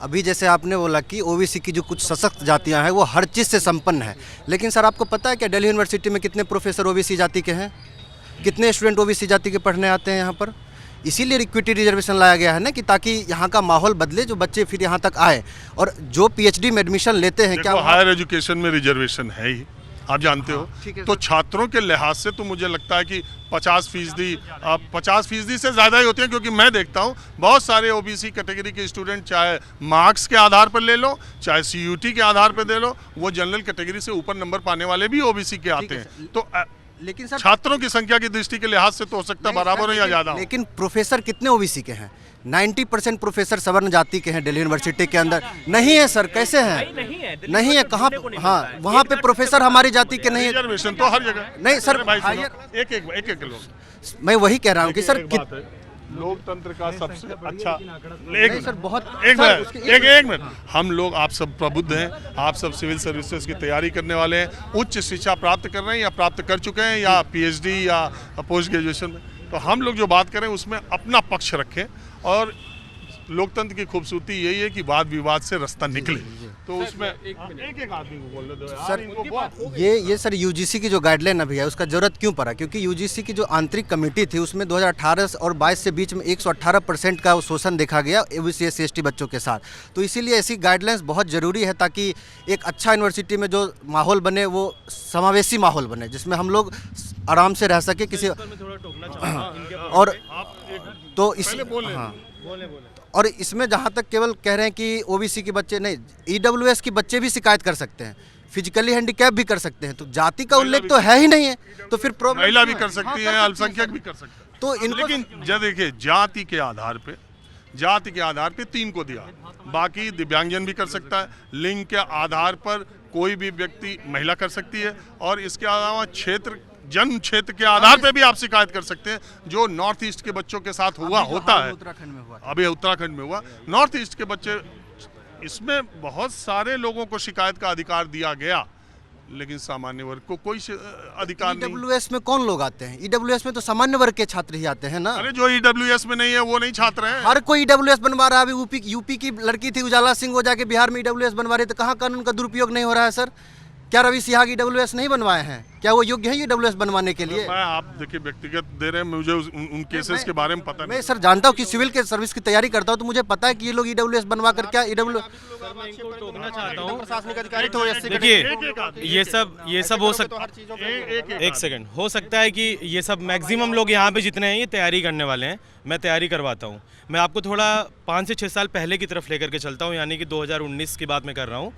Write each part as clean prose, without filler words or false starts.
अभी जैसे आपने बोला कि ओबीसी की जो कुछ सशक्त जातियां हैं वो हर चीज़ से संपन्न है, लेकिन सर आपको पता है क्या दिल्ली यूनिवर्सिटी में कितने प्रोफेसर ओबीसी जाति के हैं, कितने स्टूडेंट ओबीसी जाति के पढ़ने आते हैं यहाँ पर? इसीलिए इक्विटी रिजर्वेशन लाया गया है ना, कि ताकि यहाँ का माहौल बदले, जो बच्चे फिर यहाँ तक आए और जो पीएचडी में एडमिशन लेते हैं। क्या हायर एजुकेशन में रिजर्वेशन है ही, आप जानते हो। तो छात्रों के लिहाज से तो मुझे लगता है कि 50% से ज़्यादा ही होते हैं, क्योंकि मैं देखता हूँ बहुत सारे ओबीसी कैटेगरी के स्टूडेंट, चाहे मार्क्स के आधार पर ले लो, चाहे सीयूटी के आधार पर दे लो, वो जनरल कैटेगरी से ऊपर नंबर पाने वाले भी ओबीसी के आते हैं। तो लेकिन सर छात्रों की संख्या की दृष्टि के लिहाज से तो हो सकता है बराबर हो या ज़्यादा। लेकिन प्रोफेसर कितने ओबीसी के हैं? 90% प्रोफेसर सवर्ण जाति के हैं दिल्ली यूनिवर्सिटी के अंदर। नहीं है सर, कैसे हैं? नहीं है, कहाँ? हाँ, वहाँ पे प्रोफेसर हमारी जाति के नहीं है। रिजर्वेशन तो हर जगह नहीं सर, एक लोग। मैं वही कह रहा हूँ कि सर लोकतंत्र का सबसे अच्छा सर बहुत एक मिनट हम लोग, आप सब प्रबुद्ध हैं, आप सब सिविल सर्विसेज की तैयारी करने वाले हैं, उच्च शिक्षा प्राप्त कर रहे हैं या प्राप्त कर चुके हैं, या पीएचडी या पोस्ट ग्रेजुएशन में, तो हम लोग जो बात करें उसमें अपना पक्ष रखें। और लोकतंत्र की खूबसूरती यही है कि वाद विवाद से रास्ता निकले। तो उसमें एक आदमी को बोल दो सर, ये सर यूजीसी की जो गाइडलाइन अभी है उसका जरूरत क्यों पड़ा? क्योंकि यूजीसी की जो आंतरिक कमेटी थी उसमें 2018 और 22 से बीच में 118% का शोषण देखा गया ओबीसी SC/ST बच्चों के साथ। तो इसीलिए ऐसी गाइडलाइंस बहुत ज़रूरी है, ताकि एक अच्छा यूनिवर्सिटी में जो माहौल बने वो समावेशी माहौल बने, जिसमें हम लोग आराम से रह सके किसी और तो इस और इसमें जहाँ तक केवल कह रहे हैं कि ओबीसी के बच्चे नहीं, ईडब्ल्यूएस के बच्चे भी शिकायत कर सकते हैं, फिजिकली हैंडीकैप भी कर सकते हैं, तो जाति का उल्लेख तो है ही नहीं है, तो फिर प्रॉब्लम। महिला भी कर सकती है, अल्पसंख्यक भी कर सकते हैं। तो इनको लेकिन जब देखिए जाति के आधार पे 3 को दिया, बाकी दिव्यांगजन भी कर सकता है, लिंग के आधार पर कोई भी व्यक्ति महिला कर सकती है, और इसके अलावा जन्म क्षेत्र के आधार पे भी आप शिकायत कर सकते हैं, जो नॉर्थ ईस्ट के बच्चों के साथ होता है। उत्तराखंड में हुआ, अभी उत्तराखंड में हुआ, नॉर्थ ईस्ट के बच्चे, इसमें बहुत सारे लोगों को शिकायत का अधिकार दिया गया, लेकिन सामान्य वर्ग को कोई अधिकार नहीं। ईडब्ल्यूएस में कौन लोग आते हैं? ईडब्ल्यूएस में तो सामान्य वर्ग के छात्र ही आते हैं ना। अरे जो ईडब्ल्यूएस में नहीं है वो नहीं छात्र हैं। हर कोई ईडब्ल्यूएस बनवा रहा है। अभी यूपी की लड़की थी उजाला सिंह, वो जाके बिहार में ईडब्ल्यूएस बनवा रही, तो कहाँ कानून का दुरुपयोग नहीं हो रहा है सर? क्या रवि सिन्हा की ईडब्ल्यूएस नहीं बनवाए हैं? क्या वो योग्य है ईडब्ल्यूएस बनवाने के लिए? मैं आप देखिए व्यक्तिगत दे रहे हैं, मुझे उन केसेस के बारे में पता नहीं। मैं सर जानता हूँ कि सिविल के सर्विस की तैयारी करता हूँ, तो मुझे पता है कि ये लोग ईडब्ल्यूएस बनवा कर क्या टोकना चाहता हूँ। प्रशासनिक अधिकारी तो देखिए ये सब हो सकता है, एक सेकंड, हो सकता है कि ये सब मैक्सिमम लोग यहाँ पे जितने हैं ये तैयारी करने वाले हैं, मैं तैयारी करवाता हूँ। मैं आपको थोड़ा 5 से 6 साल पहले की तरफ लेकर के चलता हूँ, यानी कि 2019 की बात मैं कर रहा हूँ,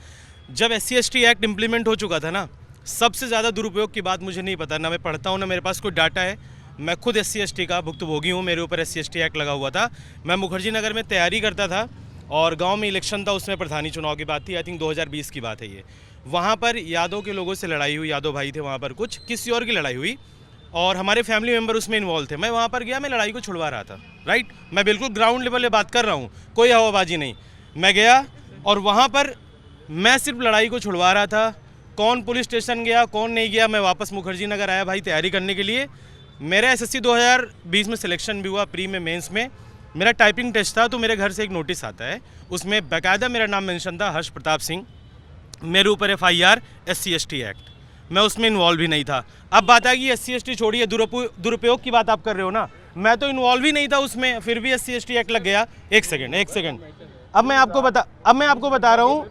जब SC/ST एक्ट इम्प्लीमेंट हो चुका था ना। सबसे ज़्यादा दुरुपयोग की बात मुझे नहीं पता, ना मैं पढ़ता हूँ ना मेरे पास कोई डाटा है। मैं खुद SC/ST का भुक्तभोगी हूँ, मेरे ऊपर SC/ST एक्ट लगा हुआ था। मैं मुखर्जी नगर में तैयारी करता था और गांव में इलेक्शन था, उसमें प्रधानी चुनाव की बात थी, आई थिंक 2020 की बात है ये। वहाँ पर यादव के लोगों से लड़ाई हुई, यादव भाई थे वहाँ पर, कुछ किसी और की लड़ाई हुई और हमारे फैमिली मेम्बर उसमें इन्वॉल्व थे। मैं वहाँ पर गया, मैं लड़ाई को छुड़वा रहा था, राइट। मैं बिल्कुल ग्राउंड लेवल पे बात कर रहा हूँ, कोई हवाबाजी नहीं। मैं गया और वहाँ पर मैं सिर्फ लड़ाई को छुड़वा रहा था। कौन पुलिस स्टेशन गया कौन नहीं गया, मैं वापस मुखर्जी नगर आया भाई तैयारी करने के लिए। मेरा SSC 2020 में सिलेक्शन भी हुआ, प्री में मेंस में मेरा टाइपिंग टेस्ट था, तो मेरे घर से एक नोटिस आता है, उसमें बाकायदा मेरा नाम मेंशन था, हर्ष प्रताप सिंह। मेरे ऊपर FIR SC/ST एक्ट, मैं उसमें इन्वॉल्व ही नहीं था। अब बात आ गई SC/ST छोड़िए, दुरुपयोग की बात आप कर रहे हो ना, मैं तो इन्वॉल्व ही नहीं था उसमें, फिर भी SC/ST एक्ट लग गया। एक सेकेंड, अब मैं आपको बता रहा हूँ,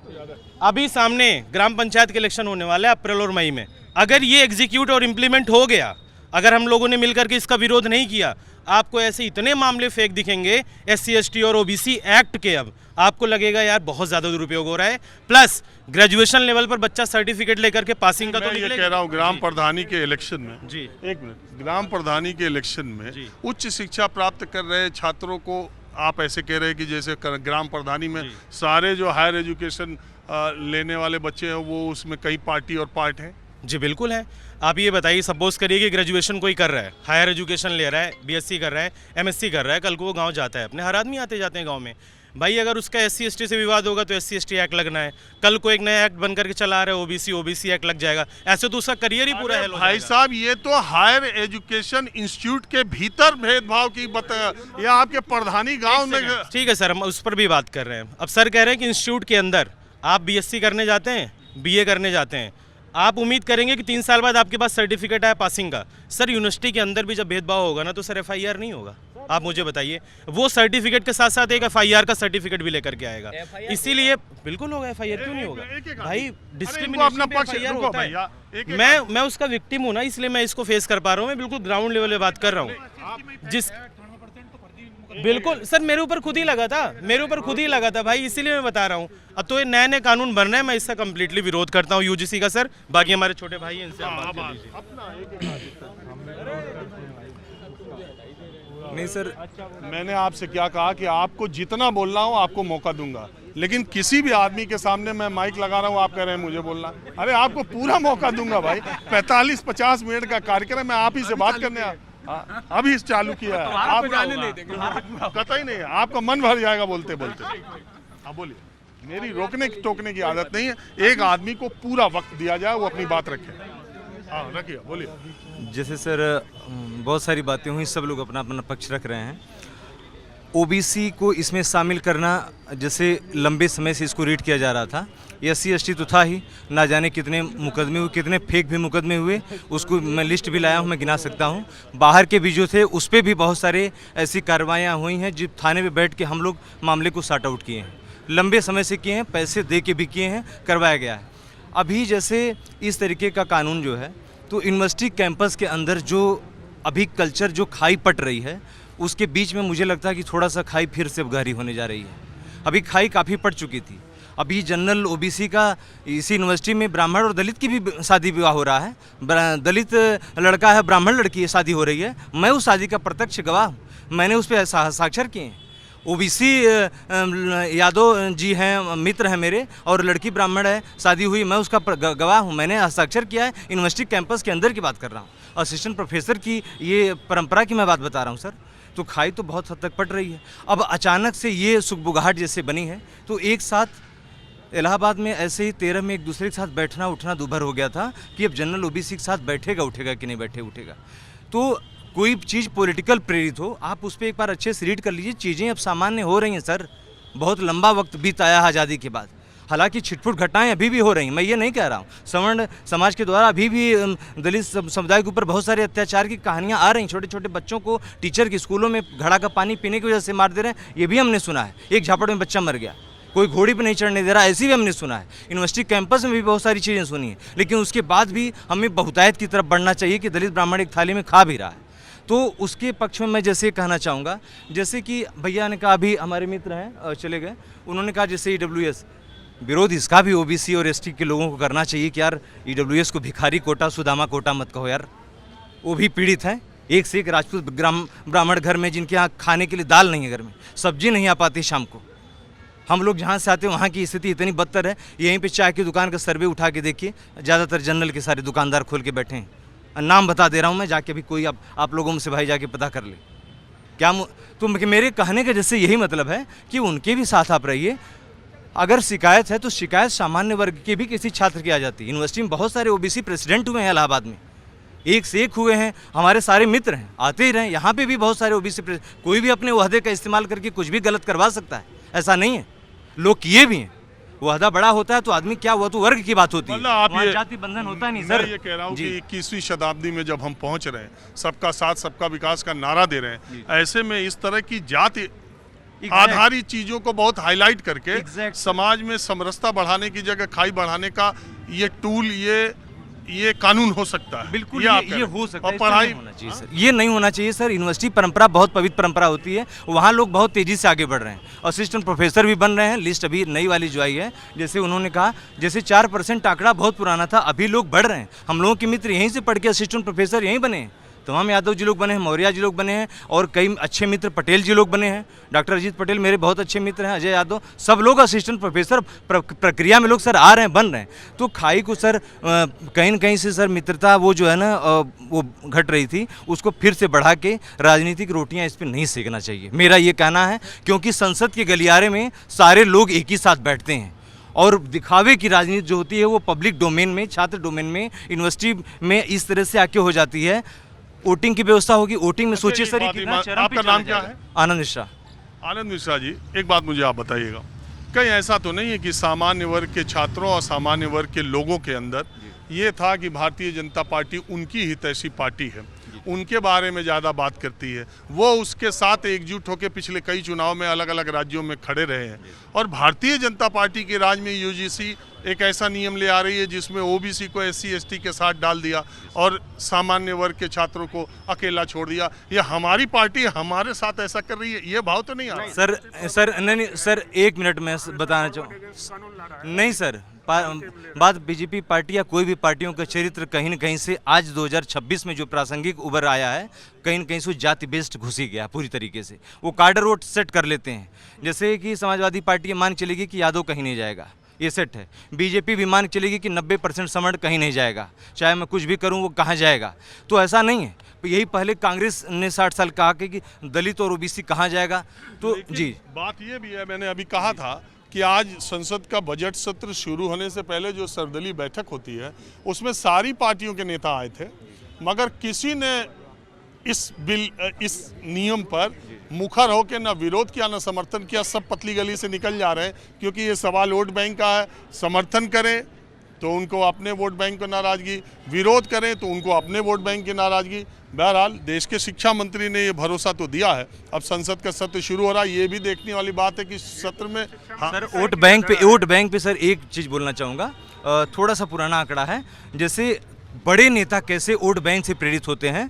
अभी सामने ग्राम पंचायत के इलेक्शन होने वाला है अप्रैल और मई में। अगर ये एग्जीक्यूट और इम्प्लीमेंट हो गया, अगर हम लोगों ने मिलकर के इसका विरोध नहीं किया, आपको ऐसे इतने मामले फेक दिखेंगे SC/ST और OBC एक्ट के, अब आपको लगेगा यार बहुत ज़्यादा दुरुपयोग हो रहा है। प्लस ग्रेजुएशन लेवल पर बच्चा सर्टिफिकेट लेकर के पासिंग का तो ये कह रहा हूँ, ग्राम प्रधानी के इलेक्शन में जी, एक मिनट, ग्राम प्रधानी के इलेक्शन में उच्च शिक्षा प्राप्त कर रहे छात्रों को आप ऐसे कह रहे हैं कि जैसे ग्राम प्रधानी में सारे जो हायर एजुकेशन लेने वाले बच्चे हैं वो उसमें कई पार्टी और पार्ट हैं। जी बिल्कुल है। आप ये बताइए, सपोज करिए कि ग्रेजुएशन कोई कर रहा है, हायर एजुकेशन ले रहा है, BSc कर रहा है, MSc कर रहा है, कल को वो गांव जाता है अपने, हर आदमी आते जाते हैं गांव में। भाई अगर उसका SC/ST से विवाद होगा तो SC/ST एक्ट लगना है, कल को एक नया एक्ट बन करके चला आ रहा है OBC एक्ट लग जाएगा, ऐसे तो उसका करियर ही पूरा है। भाई साहब ये तो हायर एजुकेशन इंस्टीट्यूट के भीतर भेदभाव की या आपके प्रधानी गांव में। ठीक है सर, हम उस पर भी बात कर रहे हैं। अब सर कह रहे हैं कि इंस्टीट्यूट के अंदर आप BSc करने जाते हैं, BA करने जाते हैं, आप उम्मीद करेंगे कि 3 साल बाद आपके पास सर्टिफिकेट है पासिंग का। सर यूनिवर्सिटी के अंदर भी जब भेदभाव होगा ना तो सर FIR नहीं होगा। आप मुझे बताइए, वो सर्टिफिकेट के साथ साथ एक FIR का सर्टिफिकेट भी लेकर के आएगा। इसीलिए बिल्कुल होगा, FIR क्यों नहीं होगा भाई? डिस्क्रिमिनेशन पे FIR होता है। मैं उसका विक्टिम हूँ ना, इसलिए मैं इसको फेस कर पा रहा हूँ। मैं बिल्कुल ग्राउंड लेवल पे बात कर रहा हूँ। जिस बिल्कुल सर मेरे ऊपर खुद ही लगा था, भाई, इसीलिए मैं बता रहा हूँ। अब तो ये नए कानून बन रहे हैं, मैं इसका कम्प्लीटली विरोध करता हूँ UGC का सर। बाकी हमारे छोटे भाई हैं, इनसे आप बात कर लीजिए। नहीं सर, मैंने आपसे क्या कहा कि आपको जितना बोलना हो आपको मौका दूंगा, लेकिन किसी भी आदमी के सामने मैं माइक लगा रहा हूँ, आप कह रहे हैं मुझे बोलना। अरे आपको पूरा मौका दूंगा भाई, 45-50 मिनट का कार्यक्रम है, आप ही से बात करने अभी चालू किया है। आप कतई नहीं है, आपका मन भर जाएगा बोलते बोलते। आप बोलिए, मेरी रोकने टोकने की आदत नहीं है। एक आदमी को पूरा वक्त दिया जाए, वो अपनी बात रखे। हाँ रखिए, बोलिए। जैसे सर बहुत सारी बातें हुई, सब लोग अपना अपना पक्ष रख रहे हैं। OBC को इसमें शामिल करना, जैसे लंबे समय से इसको रीड किया जा रहा था। SC/ST तो था ही, ना जाने कितने मुकदमे हुए, कितने फेक भी मुकदमे हुए, उसको मैं लिस्ट भी लाया हूँ, मैं गिना सकता हूँ। बाहर के भी जो थे उस पर भी बहुत सारे ऐसी कार्रवाइयाँ हुई हैं जो थाने में बैठ के हम लोग मामले को सॉर्ट आउट किए हैं, लंबे समय से किए हैं, पैसे दे के भी किए हैं, करवाया गया है। अभी जैसे इस तरीके का कानून जो है, तो यूनिवर्सिटी कैंपस के अंदर जो अभी कल्चर जो खाई पट रही है, उसके बीच में मुझे लगता है कि थोड़ा सा खाई फिर से गहरी होने जा रही है। अभी खाई काफ़ी पट चुकी थी। अभी जनरल OBC का इसी यूनिवर्सिटी में ब्राह्मण और दलित की भी शादी विवाह हो रहा है। दलित लड़का है, ब्राह्मण लड़की है, शादी हो रही है। मैं उस शादी का प्रत्यक्ष गवाह हूँ, मैंने उस पर हस्ताक्षर किए हैं। OBC यादव जी हैं, मित्र हैं मेरे, और लड़की ब्राह्मण है, शादी हुई, मैं उसका गवाह हूँ, मैंने हस्ताक्षर किया है। यूनिवर्सिटी कैंपस के अंदर की बात कर रहा हूँ, असिस्टेंट प्रोफेसर की ये परंपरा की मैं बात बता रहा हूँ सर। तो खाई तो बहुत हद तक पट रही है। अब अचानक से ये सुखबुगाहट जैसे बनी है, तो एक साथ इलाहाबाद में ऐसे ही 13 में एक दूसरे के साथ बैठना उठना दूभर हो गया था कि अब जनरल OBC के साथ बैठेगा उठेगा कि नहीं बैठे उठेगा। तो कोई चीज़ पॉलिटिकल प्रेरित हो, आप उस पर एक बार अच्छे से रीड कर लीजिए। चीज़ें अब सामान्य हो रही हैं सर, बहुत लंबा वक्त बीत आया है आज़ादी के बाद। हालांकि छिटपुट घटनाएं अभी भी हो रही हैं, मैं ये नहीं कह रहा हूँ। सवर्ण समाज के द्वारा अभी भी दलित समुदाय के ऊपर बहुत सारे अत्याचार की कहानियाँ आ रही हैं। छोटे छोटे बच्चों को टीचर के स्कूलों में घड़ा का पानी पीने की वजह से मार दे रहे हैं, ये भी हमने सुना है। एक झापड़ में बच्चा मर गया, कोई घोड़ी पर नहीं चढ़ने दे रहा, ऐसी भी हमने सुना है। यूनिवर्सिटी कैंपस में भी बहुत सारी चीज़ें सुनी हैं, लेकिन उसके बाद भी हमें बहुतायत की तरफ बढ़ना चाहिए कि दलित ब्राह्मण एक थाली में खा भी रहा है। तो उसके पक्ष में मैं जैसे कहना चाहूँगा, जैसे कि भैया ने कहा, अभी हमारे मित्र हैं चले गए, उन्होंने कहा जैसे EWS विरोध इसका भी OBC और ST के लोगों को करना चाहिए कि यार EWS को भिखारी कोटा सुदामा कोटा मत कहो यार, वो भी पीड़ित हैं। एक से एक राजपूत ब्राह्मण घर में जिनके यहाँ खाने के लिए दाल नहीं है, घर में सब्जी नहीं आ पाती शाम को। हम लोग जहाँ से आते हैं वहाँ की स्थिति इतनी बदतर है। यहीं पे चाय की दुकान का सर्वे उठा के देखिए, ज़्यादातर जनरल के सारे दुकानदार खोल के बैठे हैं। नाम बता दे रहा हूँ मैं, जाके भी कोई आप लोगों में से भाई जाके पता कर ले क्या। तो मेरे कहने का जैसे यही मतलब है कि उनके भी साथ आप रहिए। अगर शिकायत है तो शिकायत सामान्य वर्ग के भी किसी छात्र की आ जाती है। यूनिवर्सिटी में बहुत सारे OBC प्रेसिडेंट हुए हैं इलाहाबाद में, एक से एक हुए हैं, हमारे सारे मित्र हैं, आते ही रहे। यहाँ पे भी बहुत सारे OBC, कोई भी अपने ओहदे का इस्तेमाल करके कुछ भी गलत करवा सकता है, ऐसा नहीं है, लोग किए भी हैं। ओहदा बड़ा होता है तो आदमी क्या हुआ, तो वर्ग की बात होती है, वहाँ जाति बंधन होता नहीं सर। मैं ये कह रहा हूँ कि 21वीं शताब्दी में जब हम पहुँच रहे हैं, सबका साथ सबका विकास का नारा दे रहे हैं, ऐसे में इस तरह की जाति आधारित चीजों को बहुत हाईलाइट करके समाज में समरसता बढ़ाने की जगह खाई बढ़ाने का ये टूल, ये कानून हो सकता है। बिल्कुल ये हो सकता है। और पढ़ाई होना चाहिए सर, ये नहीं होना चाहिए सर। यूनिवर्सिटी परंपरा बहुत पवित्र परंपरा होती है, वहाँ लोग बहुत तेजी से आगे बढ़ रहे हैं, असिस्टेंट प्रोफेसर भी बन रहे हैं। लिस्ट अभी नई वाली जो आई है, जैसे उन्होंने कहा, जैसे 4% आंकड़ा बहुत पुराना था, अभी लोग बढ़ रहे हैं। हम लोगों के मित्र यहीं से पढ़ के असिस्टेंट प्रोफेसर यहीं बने, तमाम यादव जी लोग बने हैं, मौर्य जी लोग बने हैं, और कई अच्छे मित्र पटेल जी लोग बने हैं। डॉक्टर अजीत पटेल मेरे बहुत अच्छे मित्र हैं, अजय यादव, सब लोग असिस्टेंट प्रोफेसर प्रक्रिया में लोग सर आ रहे हैं, बन रहे हैं। तो खाई को सर कहीं न कहीं से सर मित्रता वो जो है ना वो घट रही थी, उसको फिर से बढ़ा के राजनीतिक रोटियां इस पर नहीं सेकना चाहिए, मेरा ये कहना है। क्योंकि संसद के गलियारे में सारे लोग एक ही साथ बैठते हैं, और दिखावे की राजनीति जो होती है वो पब्लिक डोमेन में, छात्र डोमेन में, यूनिवर्सिटी में इस तरह से आके हो जाती है। वोटिंग की व्यवस्था होगी, वोटिंग में सोचिए सर, आपका नाम क्या है? आनंद मिश्रा। आनंद मिश्रा जी, एक बात मुझे आप बताइएगा, कहीं ऐसा तो नहीं है कि सामान्य वर्ग के छात्रों और सामान्य वर्ग के लोगों के अंदर ये था कि भारतीय जनता पार्टी उनकी हितैषी पार्टी है, उनके बारे में ज़्यादा बात करती है, वो उसके साथ एकजुट होकर पिछले कई चुनाव में अलग अलग राज्यों में खड़े रहे हैं, और भारतीय जनता पार्टी के राज में यूजीसी एक ऐसा नियम ले आ रही है जिसमें ओबीसी को एससी एसटी के साथ डाल दिया और सामान्य वर्ग के छात्रों को अकेला छोड़ दिया। ये हमारी पार्टी हमारे साथ ऐसा कर रही है, ये भाव तो नहीं आ रहा। सर नहीं सर, एक मिनट में बताना चाहूँ। नहीं सर, बात बीजेपी पार्टी या कोई भी पार्टियों का चरित्र कहीं न कहीं से आज 2026 में जो प्रासंगिक उभर आया है, कहीं न कहीं से जाति बेस्ड घुसी गया पूरी तरीके से। वो कार्डर वोट सेट कर लेते हैं, जैसे कि समाजवादी पार्टी मान चलेगी कि यादव कहीं नहीं जाएगा, ये सेट है। बीजेपी भी मान चलेगी कि 90% समर्ण कहीं नहीं जाएगा, चाहे मैं कुछ भी करूं वो कहाँ जाएगा। तो ऐसा नहीं है, यही पहले कांग्रेस ने 60 साल कहा कि दलित और ओबीसी कहाँ जाएगा। तो जी बात ये भी है, मैंने अभी कहा था कि आज संसद का बजट सत्र शुरू होने से पहले जो सर्वदलीय बैठक होती है उसमें सारी पार्टियों के नेता आए थे, मगर किसी ने इस नियम पर मुखर होकर न विरोध किया न समर्थन किया। सब पतली गली से निकल जा रहे हैं, क्योंकि ये सवाल वोट बैंक का है। समर्थन करें तो उनको अपने वोट बैंक को नाराजगी, विरोध करें तो उनको अपने वोट बैंक की नाराजगी। बहरहाल देश के शिक्षा मंत्री ने ये भरोसा तो दिया है, अब संसद का सत्र शुरू हो रहा है, ये भी देखने वाली बात है कि सत्र में सर वोट बैंक पे सर एक चीज़ बोलना चाहूँगा, थोड़ा सा पुराना आंकड़ा है, जैसे बड़े नेता कैसे वोट बैंक से प्रेरित होते हैं।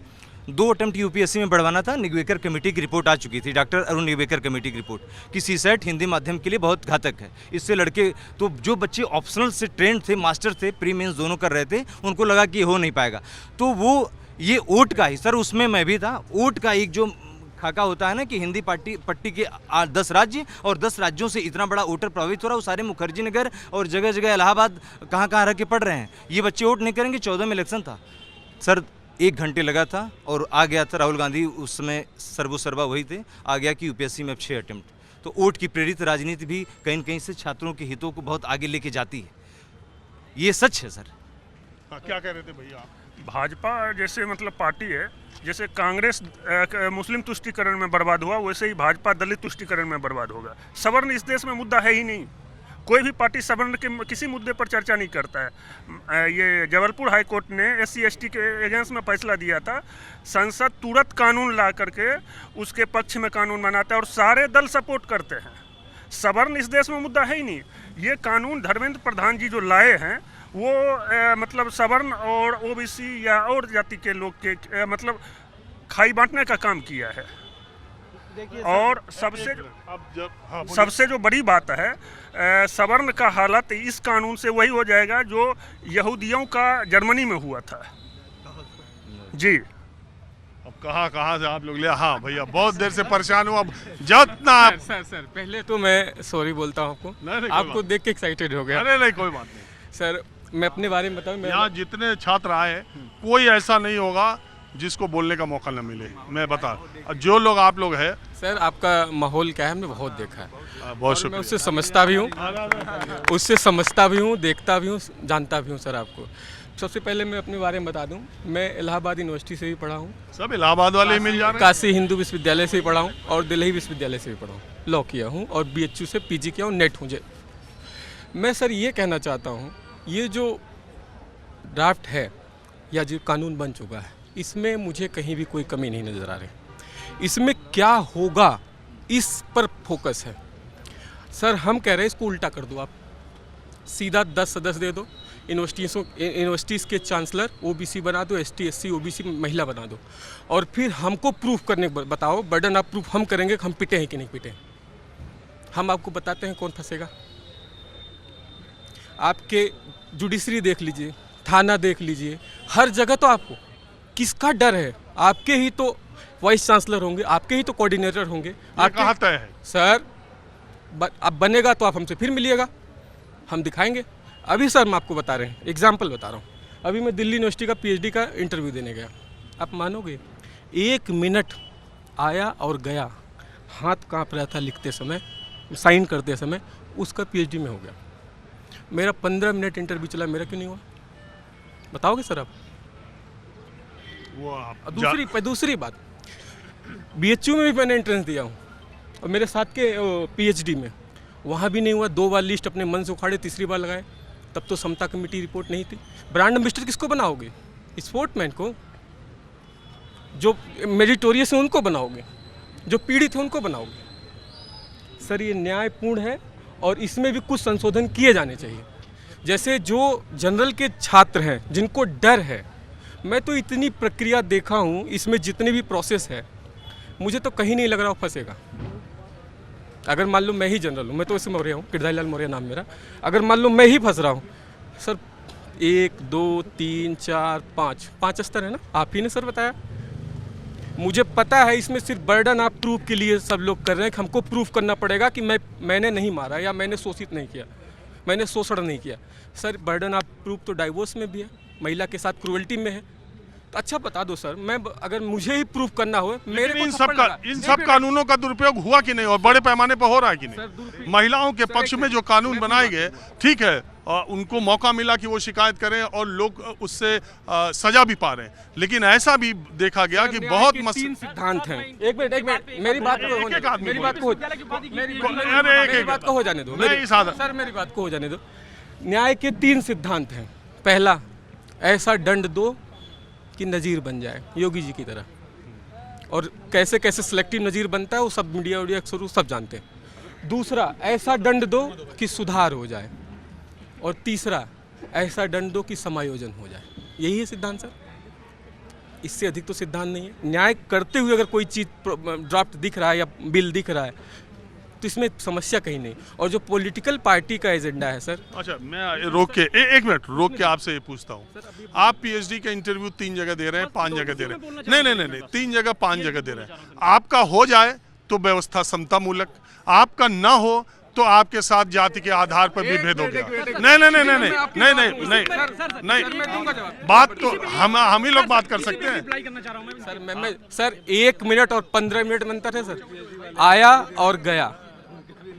2 अटेम्प्ट यूपीएससी में बढ़वाना था, निगवेकर कमेटी की रिपोर्ट आ चुकी थी, डॉक्टर अरुण निगवेकर कमेटी की रिपोर्ट कि सीसेट हिंदी माध्यम के लिए बहुत घातक है। इससे लड़के तो जो बच्चे ऑप्शनल से ट्रेंड थे, मास्टर थे, प्री मेंस दोनों कर रहे थे, उनको लगा कि हो नहीं पाएगा। तो वो ये वोट का ही सर, उसमें मैं भी था, वोट का एक जो खाका होता है ना कि हिंदी पट्टी के 10 राज्य और 10 राज्यों से इतना बड़ा वोटर प्रभावित हो रहा है, वो सारे मुखर्जी नगर और जगह जगह इलाहाबाद कहाँ रह के पढ़ रहे हैं। ये बच्चे वोट नहीं करेंगे। 14 में इलेक्शन था सर, 1 घंटे लगा था और आ गया था राहुल गांधी, उस समय सर्वोसर्वा वही थे, आ गया कि यूपीएससी में अब 6 अटेम्प्ट। तो वोट की प्रेरित राजनीति भी कहीं न कहीं से छात्रों के हितों को बहुत आगे लेके जाती है, ये सच है सर। हाँ, क्या कह रहे थे भैया? भाजपा जैसे मतलब पार्टी है, जैसे कांग्रेस मुस्लिम तुष्टीकरण में बर्बाद हुआ, वैसे ही भाजपा दलित तुष्टीकरण में बर्बाद होगा। सवर्ण इस देश में मुद्दा है ही नहीं, कोई भी पार्टी सवर्ण के किसी मुद्दे पर चर्चा नहीं करता है। ये जबलपुर हाई कोर्ट ने SC ST के अगेंस्ट में फैसला दिया था, संसद तुरंत कानून ला करके उसके पक्ष में कानून बनाता है और सारे दल सपोर्ट करते हैं। सवर्ण इस देश में मुद्दा है ही नहीं। ये कानून धर्मेंद्र प्रधान जी जो लाए हैं वो मतलब सवर्ण और OBC या और जाति के लोग के मतलब खाई बांटने का काम किया है। और सबसे जो बड़ी बात है, सवर्ण का हालत इस कानून से वही हो जाएगा जो यहूदियों का जर्मनी में हुआ था। जी अब कहाँ से आप लोग ले? हाँ भैया, बहुत देर से परेशान हूँ। अब जितना सर पहले तो मैं सॉरी बोलता हूँ आपको, आपको देख के एक्साइटेड हो गया। अरे नहीं, कोई बात नहीं सर। मैं अपने बारे में बताऊँ, यहाँ जितने छात्र आए कोई ऐसा नहीं होगा जिसको बोलने का मौका न मिले, मैं बता। जो लोग आप लोग हैं सर, आपका माहौल क्या है हमने बहुत देखा है, बहुत शुक्रिया। मैं उससे समझता भी हूँ, देखता भी हूँ, जानता भी हूँ सर आपको। सबसे पहले मैं अपने बारे में बता दूं, मैं इलाहाबाद यूनिवर्सिटी से भी पढ़ा हूँ। सब इलाहाबाद वाले मिल जा रहे हैं। काशी हिंदू विश्वविद्यालय से भी पढ़ा हूँ और दिल्ली विश्वविद्यालय से भी पढ़ा हूँ, लॉ किया हूँ और BHU से PG किया हूँ, नेट हूँ। मैं सर ये कहना चाहता हूँ, ये जो ड्राफ्ट है या जो कानून बन चुका है, इसमें मुझे कहीं भी कोई कमी नहीं नज़र आ रही। इसमें क्या होगा इस पर फोकस है सर। हम कह रहे हैं इसको उल्टा कर दो, आप सीधा 10 सदस्य दे दो, यूनिवर्सिटीज़ के चांसलर OBC बना दो, ST SC OBC महिला बना दो, और फिर हमको प्रूफ करने बताओ, बर्डन ऑफ प्रूफ हम करेंगे कि हम पिटे हैं कि नहीं पिटे। हम आपको बताते हैं कौन फंसेगा। आपके जुडिशरी देख लीजिए, थाना देख लीजिए, हर जगह तो आपको किसका डर है? आपके ही तो वाइस चांसलर होंगे, आपके ही तो कोऑर्डिनेटर होंगे। ये कहाँ तय है? सर अब बनेगा तो आप हमसे फिर मिलिएगा, हम दिखाएंगे। अभी सर मैं आपको बता रहे हैं, एग्जाम्पल बता रहा हूँ। अभी मैं दिल्ली यूनिवर्सिटी का PhD का इंटरव्यू देने गया। आप मानोगे 1 मिनट आया और गया, हाथ कांप रहा था लिखते समय, साइन करते समय, उसका PhD में हो गया। मेरा 15 मिनट इंटरव्यू चला, मेरा क्यों नहीं हुआ? बताओगे सर आप? वो आप दूसरी बात, BHU में भी मैंने एंट्रेंस दिया हूँ और मेरे साथ के PhD में, वहाँ भी नहीं हुआ। 2 बार लिस्ट अपने मन से उखाड़े, तीसरी बार लगाए, तब तो समता कमेटी रिपोर्ट नहीं थी। ब्रांड एम्बेसडर किसको बनाओगे? स्पोर्टमैन को। जो मेरिटोरियस है उनको बनाओगे, जो पीड़ित है उनको बनाओगे। सर ये न्यायपूर्ण है और इसमें भी कुछ संशोधन किए जाने चाहिए। जैसे जो जनरल के छात्र हैं जिनको डर है, मैं तो इतनी प्रक्रिया देखा हूँ, इसमें जितने भी प्रोसेस है, मुझे तो कहीं नहीं लग रहा वो फंसेगा। अगर मान लो मैं ही जनरल हूँ, मैं तो वैसे मौर्य हूँ, गिरधारी लाल मौर्य नाम मेरा, अगर मान लो मैं ही फंस रहा हूँ, सर 1 2 3 4 5 स्तर है ना, आप ही ने सर बताया। मुझे पता है इसमें सिर्फ बर्डन आप प्रूफ के लिए सब लोग कर रहे हैं कि हमको प्रूफ करना पड़ेगा कि मैंने नहीं मारा या मैंने शोषित नहीं किया, मैंने शोषण नहीं किया। सर बर्डन आप प्रूफ तो डाइवोर्स में भी है, महिला के साथ क्रूअल्टी में है। तो अच्छा बता दो सर, मैं अगर मुझे ही प्रूफ करना हो, मेरे को इन सब कानूनों का दुरुपयोग हुआ कि नहीं और बड़े पैमाने पर हो रहा है कि नहीं? महिलाओं के पक्ष में जो कानून बनाए गए, ठीक है, उनको मौका मिला कि वो शिकायत करें और लोग उससे सजा भी पा रहे हैं, लेकिन ऐसा भी देखा गया कि बहुत 3 सिद्धांत हैं। एक मिनट मेरी बात को हो जाने दो। सर मेरी बात को हो जाने दो। न्याय के 3 सिद्धांत हैं। पहला, ऐसा दंड दो कि नज़ीर बन जाए, योगी जी की तरह। और कैसे कैसे सिलेक्टिव नज़ीर बनता है वो सब मीडिया अक्सर सब जानते हैं। दूसरा, ऐसा दंड दो कि सुधार हो जाए। और तीसरा, ऐसा दंड दो कि समायोजन हो जाए। यही है सिद्धांत सर, इससे अधिक तो सिद्धांत नहीं है। न्याय करते हुए अगर कोई चीज़ ड्राफ्ट दिख रहा है या बिल दिख रहा है तो इसमें समस्या कहीं नहीं। और जो पॉलिटिकल पार्टी का एजेंडा है सर। अच्छा, मैं रोक के एक मिनट रोक के आपसे ये पूछता हूँ, आप PhD का इंटरव्यू 3 जगह दे रहे हैं, 5 जगह दे रहे हैं, नहीं 3 जगह 5 जगह दे रहे हैं। आपका हो जाए तो व्यवस्था समता मूलक, आपका ना हो तो आपके साथ जाति के आधार पर भी भेद हो गया। नहीं, बात तो हम ही लोग बात कर सकते हैं। सर 1 मिनट और 15 मिनट में अंतर है सर। आया और गया,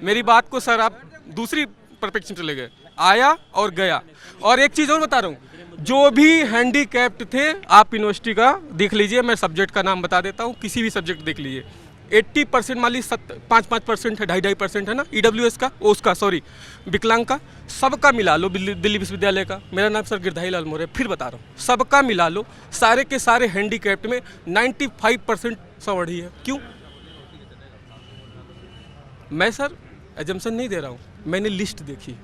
मेरी बात को सर आप दूसरी परस्पेक्टिव चले गए। आया और गया। और एक चीज़ और बता रहा हूँ, जो भी हैंडीकैप्ड थे, आप यूनिवर्सिटी का देख लीजिए, मैं सब्जेक्ट का नाम बता देता हूँ, किसी भी सब्जेक्ट देख लीजिए, 80% मान लीजिए 5% है, 2.5% है ना EWS का, उसका सॉरी विकलांग का, सबका मिला लो, दिल्ली विश्वविद्यालय का। मेरा नाम सर गिरधारी लाल मौर्य, फिर बता रहा हूँ, सबका मिला लो, सारे के सारे हैंडीकैप्ड में 95% सवर्णी है। क्यों? मैं सर एजम्पशन नहीं दे रहा हूँ, मैंने लिस्ट देखी,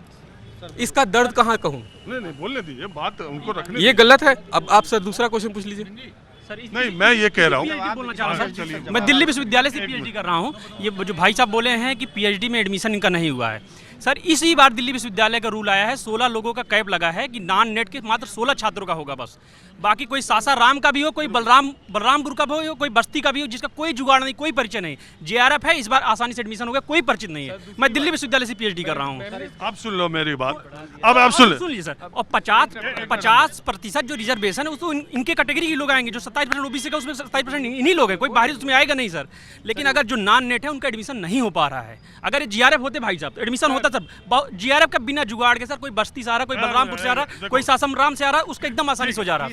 इसका दर्द कहाँ कहूँ? नहीं बोलने दीजिए, बात उनको रखने। ये गलत है। अब आप सर दूसरा क्वेश्चन पूछ लीजिए। नहीं, मैं ये कह रहा हूँ, मैं दिल्ली विश्वविद्यालय से PhD कर रहा हूँ। ये जो भाई साहब बोले हैं कि PhD में एडमिशन इनका नहीं हुआ है, सर इसी बार दिल्ली विश्वविद्यालय का रूल आया है, 16 लोगों का कैप लगा है कि नॉन नेट के मात्र 16 छात्रों का होगा बस। बाकी कोई सासाराम का भी हो, कोई बलरामपुर का भी हो, कोई बस्ती का भी हो, जिसका कोई जुगाड़ नहीं, कोई परिचय नहीं, JRF है, इस बार आसानी से एडमिशन हो गया, कोई परिचित नहीं है। मैं दिल्ली विश्वविद्यालय से PhD कर रहा हूँ। आप सुन लो मेरी बात, अब आप सुन लीजिए सर। और 50% जो रिजर्वेशन है उसको इनके कैटेगरी के लोग आएंगे। जो 27% OBC का, उसमें 27% इन्हीं लोग हैं, कोई बाहरी उसमें आएगा नहीं सर। लेकिन अगर जो नॉन नेट है उनका एडमिशन नहीं हो पा रहा है। अगर JRF होते भाई साहब तो एडमिशन होता सर। JRF का बिना जुगाड़ के सर, कोई बस्ती से आ रहा, कोई बलरामपुर से आ रहा, कोई सासाराम से आ रहा, उसका एकदम आसानी से हो जा रहा है।